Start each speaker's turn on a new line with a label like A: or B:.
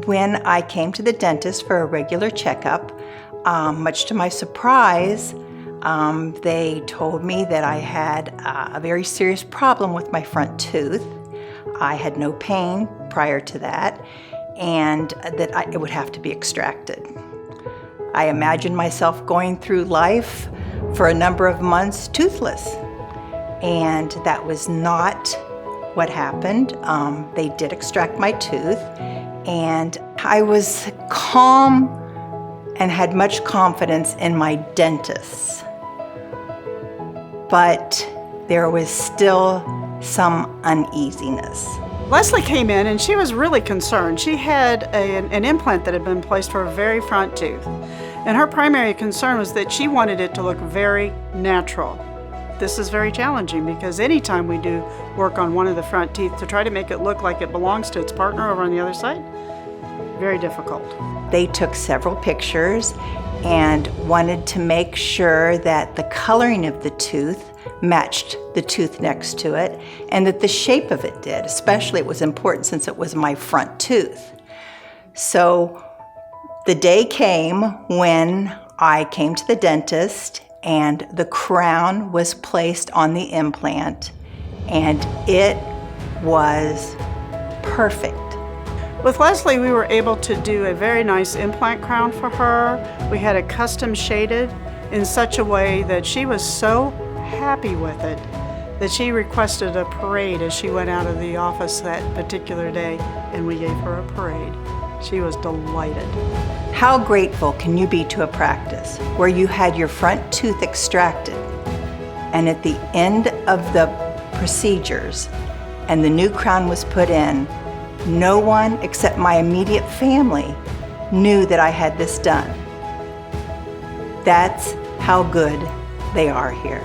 A: When I came to the dentist for a regular checkup, much to my surprise, they told me that I had a very serious problem with my front tooth. I had no pain prior to that, and that it would have to be extracted. I imagined myself going through life for a number of months toothless, and that was not what happened. They did extract my tooth, and I was calm and had much confidence in my dentists. But there was still some uneasiness.
B: Leslie came in and she was really concerned. She had an implant that had been placed for her very front tooth. And her primary concern was that she wanted it to look very natural. This is very challenging because anytime we do work on one of the front teeth to try to make it look like it belongs to its partner over on the other side, very difficult.
A: They took several pictures and wanted to make sure that the coloring of the tooth matched the tooth next to it and that the shape of it did. Especially it was important since it was my front tooth. So the day came when I came to the dentist and the crown was placed on the implant, and it was perfect.
B: With Leslie, we were able to do a very nice implant crown for her. We had it custom shaded in such a way that she was so happy with it that she requested a parade as she went out of the office that particular day, and we gave her a parade. She was delighted.
A: How grateful can you be to a practice where you had your front tooth extracted, and at the end of the procedures and the new crown was put in, no one except my immediate family knew that I had this done. That's how good they are here.